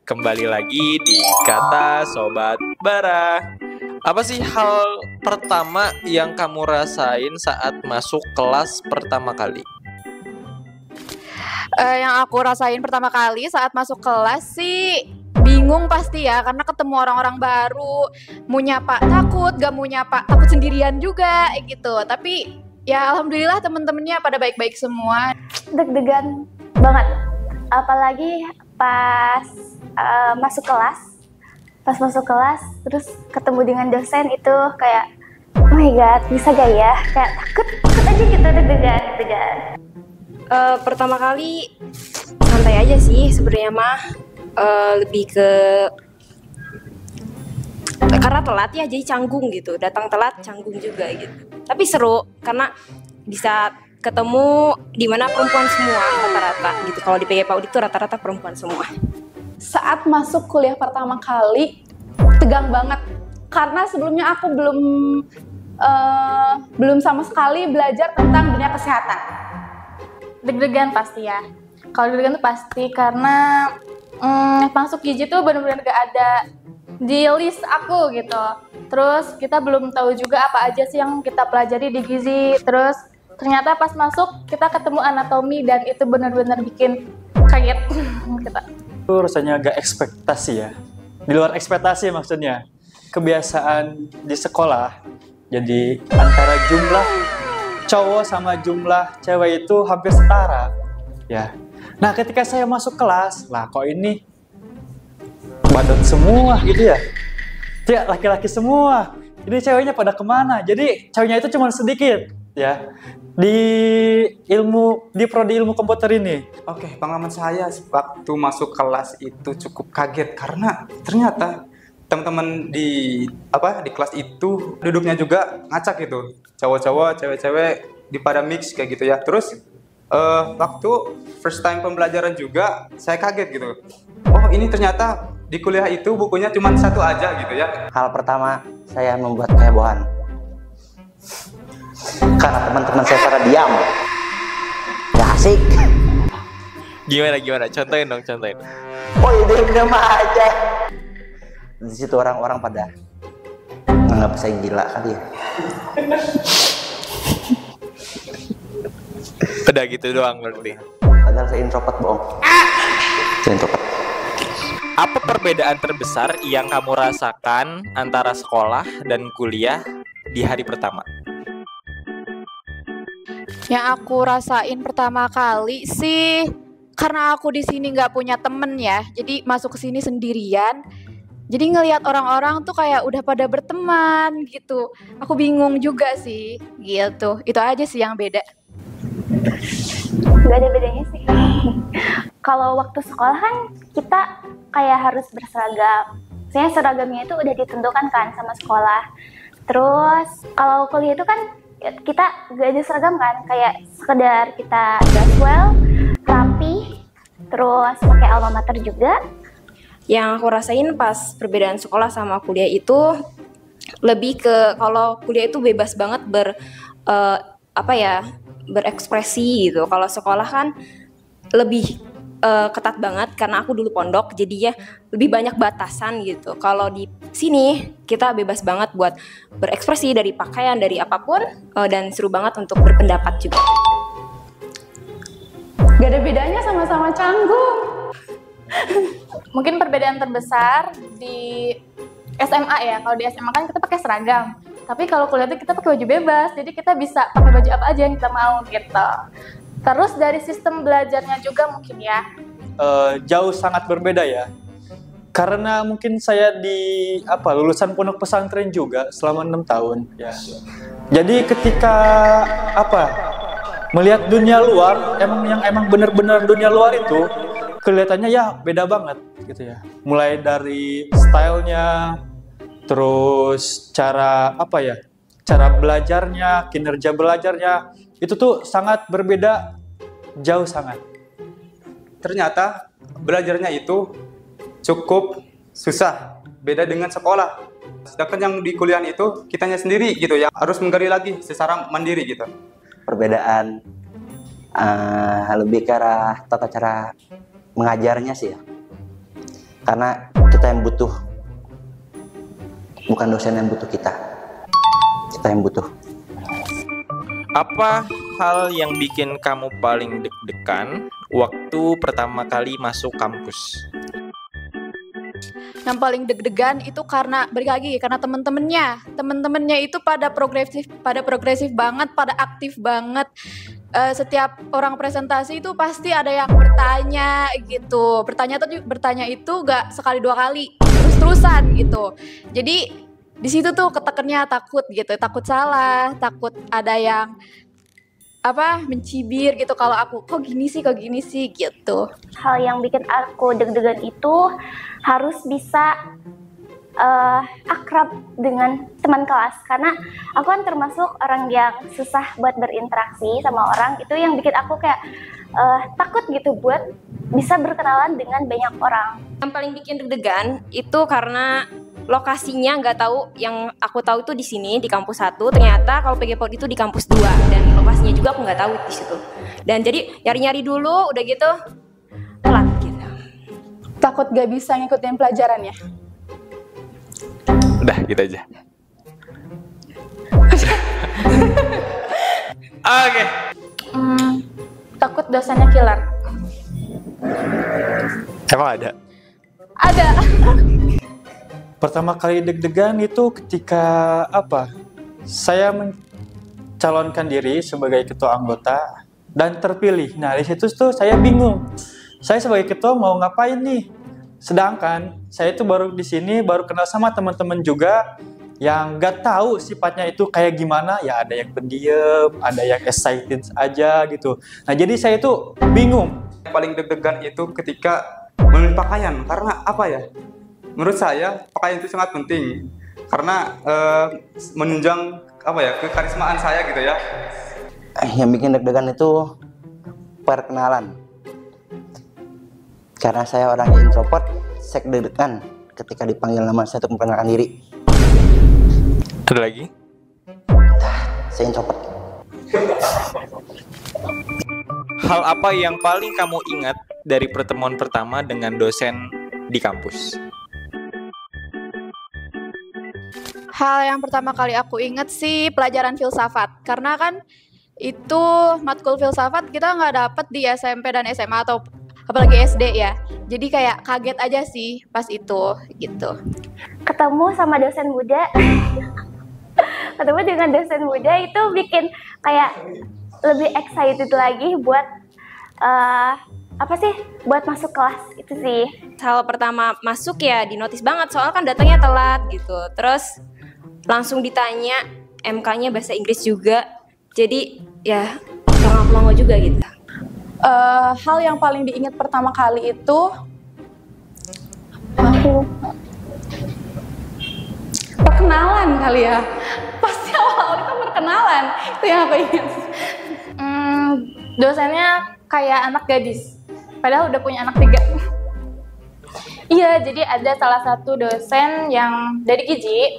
kembali lagi di Kata Sobat Bara. Apa sih hal pertama yang kamu rasain saat masuk kelas pertama kali? Yang aku rasain pertama kali saat masuk kelas sih bingung pasti ya, karena ketemu orang-orang baru, mau nyapa takut, gak mau nyapa takut sendirian juga gitu. Tapi ya alhamdulillah temen-temennya pada baik-baik semua. Deg-degan banget, apalagi pas masuk kelas terus ketemu dengan dosen itu kayak oh my god, bisa gak ya, kayak takut aja gitu, deg-degan. Pertama kali santai aja sih sebenarnya mah, lebih ke karena telat ya jadi canggung gitu, datang telat canggung juga gitu. Tapi seru karena bisa ketemu di mana perempuan semua rata-rata gitu. Kalau di PG PAUD itu rata-rata perempuan semua. Saat masuk kuliah pertama kali tegang banget karena sebelumnya aku belum sama sekali belajar tentang dunia kesehatan. Deg-degan pasti ya. Kalau deg-degan tuh pasti karena masuk gizi tuh benar-benar gak ada di list aku gitu. Terus kita belum tahu juga apa aja sih yang kita pelajari di gizi. Terus ternyata pas masuk kita ketemu anatomi dan itu benar-benar bikin kaget kita. Itu rasanya agak ekspektasi ya. Di luar ekspektasi maksudnya. Kebiasaan di sekolah, jadi antara jumlah cowok sama jumlah cewek itu hampir setara. Ya. Nah ketika saya masuk kelas, lah kok ini badut semua gitu ya. Ya laki-laki semua. Ini ceweknya pada kemana? Jadi ceweknya itu cuma sedikit ya. Di prodi ilmu komputer ini. Oke, pengalaman saya waktu masuk kelas itu cukup kaget karena ternyata teman-teman di kelas itu duduknya juga ngacak gitu. Cowok-cowok, cewek-cewek di pada mix kayak gitu ya. Terus waktu first time pembelajaran juga saya kaget gitu. Oh, ini ternyata di kuliah itu bukunya cuma satu aja gitu ya. Hal pertama saya membuat kehebohan. Karena teman-teman saya pada diam. Gak asik. Gimana? Contohin dong. Oh ya diam aja. Di situ orang-orang pada nganggap saya gila kali ya. Udah gitu doang berarti. Padahal saya introvert, bohong. Saya introvert. Apa perbedaan terbesar yang kamu rasakan antara sekolah dan kuliah di hari pertama? Yang aku rasain pertama kali sih karena aku di sini nggak punya temen ya, jadi masuk ke sini sendirian. Jadi ngelihat orang-orang tuh kayak udah pada berteman gitu. Aku bingung juga sih gitu. Itu aja sih yang beda. Gak ada bedanya sih. Kalau waktu sekolah kan kita kayak harus berseragam. Saya seragamnya itu udah ditentukan kan sama sekolah. Terus kalau kuliah itu kan kita gak ada seragam kan, kayak sekedar kita casual, rapi, terus pakai alma mater juga. Yang aku rasain pas perbedaan sekolah sama kuliah itu lebih ke kalau kuliah itu bebas banget berekspresi gitu. Kalau sekolah kan lebih ketat banget karena aku dulu pondok, jadinya lebih banyak batasan gitu. Kalau di sini kita bebas banget buat berekspresi dari pakaian, dari apapun, dan seru banget untuk berpendapat juga. Gak ada bedanya, sama-sama canggung. Mungkin perbedaan terbesar di SMA ya. Kalau di SMA kan kita pakai seragam. Tapi kalau kuliah itu kita pakai baju bebas. Jadi kita bisa pakai baju apa aja yang kita mau gitu. Terus dari sistem belajarnya juga mungkin ya. Jauh sangat berbeda ya. Karena mungkin saya lulusan pondok pesantren juga selama 6 tahun ya. Jadi ketika melihat dunia luar, emang benar-benar dunia luar itu kelihatannya ya beda banget gitu ya. Mulai dari stylenya, terus cara belajarnya, kinerja belajarnya itu tuh sangat berbeda, jauh sangat. Ternyata belajarnya itu cukup susah, beda dengan sekolah. Sedangkan yang di kuliah itu kitanya sendiri gitu ya, harus menggali lagi secara mandiri gitu. Perbedaan lebih ke arah tata cara mengajarnya sih ya. Karena kita yang butuh, bukan dosen yang butuh kita. Kita yang butuh. Apa hal yang bikin kamu paling deg-degan waktu pertama kali masuk kampus? Yang paling deg-degan itu karena balik lagi karena temen-temennya itu pada progresif banget, pada aktif banget. Setiap orang presentasi itu pasti ada yang bertanya gitu. Bertanya itu gak sekali dua kali, terus-terusan gitu. Jadi di situ tuh ketekennya takut gitu, takut salah, takut ada yang mencibir gitu kalau aku kok gini sih gitu. Hal yang bikin aku deg-degan itu harus bisa akrab dengan teman kelas, karena aku kan termasuk orang yang susah buat berinteraksi sama orang. Itu yang bikin aku kayak takut gitu buat bisa berkenalan dengan banyak orang. Yang paling bikin deg-degan itu karena lokasinya nggak tahu. Yang aku tahu itu di sini di kampus 1, ternyata kalau PG PAUD itu di kampus 2 dan lokasinya juga aku nggak tahu di situ. Dan jadi nyari-nyari dulu, udah gitu telat gitu. Takut gak bisa ngikutin pelajaran ya? Udah gitu aja. Oke. Takut dosennya killer. Emang ada? Ada. Pertama kali deg-degan itu ketika saya mencalonkan diri sebagai ketua anggota dan terpilih. Nah, di situ tuh saya bingung. Saya sebagai ketua mau ngapain nih? Sedangkan saya itu baru di sini, baru kenal sama teman-teman juga yang gak tahu sifatnya itu kayak gimana. Ya ada yang pendiam, ada yang excited aja gitu. Nah, jadi saya itu bingung. Yang paling deg-degan itu ketika memilih pakaian, karena apa ya? Menurut saya pakaian itu sangat penting karena menunjang kekarismaan saya gitu ya. Yang bikin deg-degan itu perkenalan. Karena saya orang introvert, saya deg-degan ketika dipanggil nama saya untuk memperkenalkan diri. Ada lagi? Saya introvert. Hal apa yang paling kamu ingat dari pertemuan pertama dengan dosen di kampus? Hal yang pertama kali aku inget sih pelajaran filsafat, karena kan itu matkul filsafat kita nggak dapet di SMP dan SMA atau apalagi SD ya. Jadi kayak kaget aja sih pas itu gitu. Ketemu sama dosen muda, ketemu dengan dosen muda itu bikin kayak lebih excited lagi buat buat masuk kelas itu sih. Hal pertama masuk ya dinotis banget, soalnya kan datangnya telat gitu. Terus langsung ditanya MK-nya bahasa Inggris juga. Jadi ya pelongo-pelongo juga gitu. Hal yang paling diingat pertama kali itu perkenalan kali ya. Pasti awal-awal itu perkenalan. Itu yang aku ingat. Dosennya kayak anak gadis, padahal udah punya anak 3. Iya, jadi ada salah satu dosen yang dari Gizi.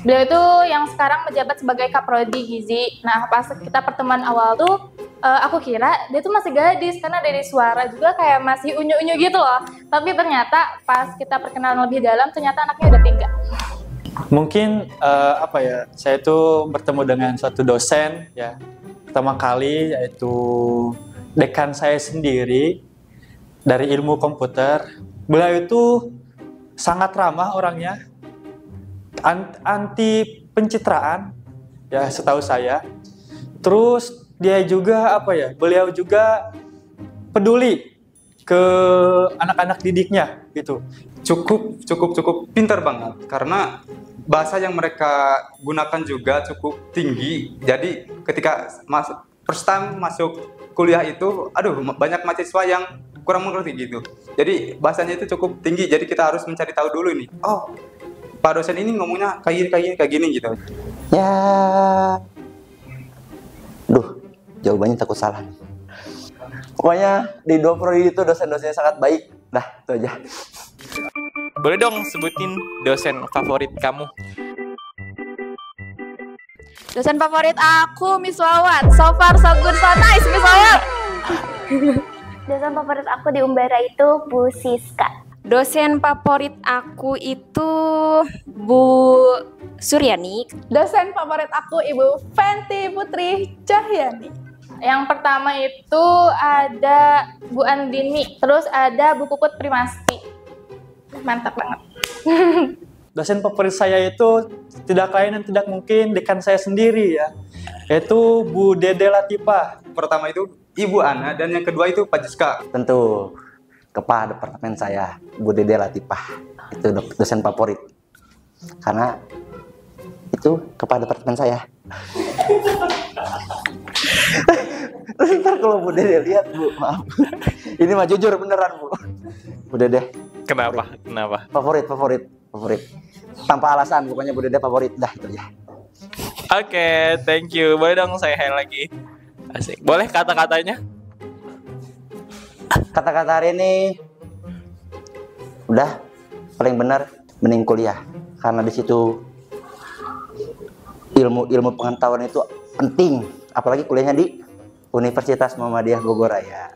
Beliau itu yang sekarang menjabat sebagai Kaprodi Gizi. Nah, pas kita pertemuan awal tuh, aku kira dia tuh masih gadis karena dari suara juga kayak masih unyu-unyu gitu loh. Tapi ternyata pas kita perkenalan lebih dalam, ternyata anaknya udah 3. Mungkin saya itu bertemu dengan suatu dosen ya pertama kali, yaitu dekan saya sendiri dari ilmu komputer. Beliau itu sangat ramah orangnya, anti pencitraan ya setahu saya. Terus dia juga beliau juga peduli ke anak-anak didiknya gitu. Cukup pintar banget karena bahasa yang mereka gunakan juga cukup tinggi. Jadi ketika first time masuk kuliah itu, banyak mahasiswa yang kurang mengerti gitu. Jadi bahasanya itu cukup tinggi. Jadi kita harus mencari tahu dulu ini. Oh, Pak dosen ini ngomongnya kayak gini gitu. Ya, jawabannya takut salah. Pokoknya di 2 prodi itu dosen-dosennya sangat baik. Dah, itu aja. Boleh dong sebutin dosen favorit kamu? Dosen favorit aku Miss Wawat. So far so good so nice Miss Wawat. Dosen favorit aku di Umbara itu Bu Siska. Dosen favorit aku itu Bu Suryani. Dosen favorit aku Ibu Fenty Putri Cahyani. Yang pertama itu ada Bu Andini, terus ada Bu Puput Primasti. Mantap banget. Dosen favorit saya itu tidak lain dan tidak mungkin dekan saya sendiri ya, yaitu Bu Dede Latifah. Pertama itu Ibu Ana dan yang kedua itu Pak Jiska. Tentu kepala departemen saya, Bu Dede Latifah. Itu dosen favorit. Karena itu kepala departemen saya. Ntar kalau Bu Dede lihat, Bu, maaf. Ini mah jujur beneran, Bu. Bu Dede. Kenapa? Kenapa? Favorit. Tanpa alasan, pokoknya Bu Dede favorit. Dah, itu aja. Oke, thank you. Boleh dong saya hai lagi. Asik. Boleh kata-katanya? Kata-kata hari ini udah paling benar mending kuliah, karena di situ ilmu pengetahuan itu penting, apalagi kuliahnya di Universitas Muhammadiyah Bogor Raya.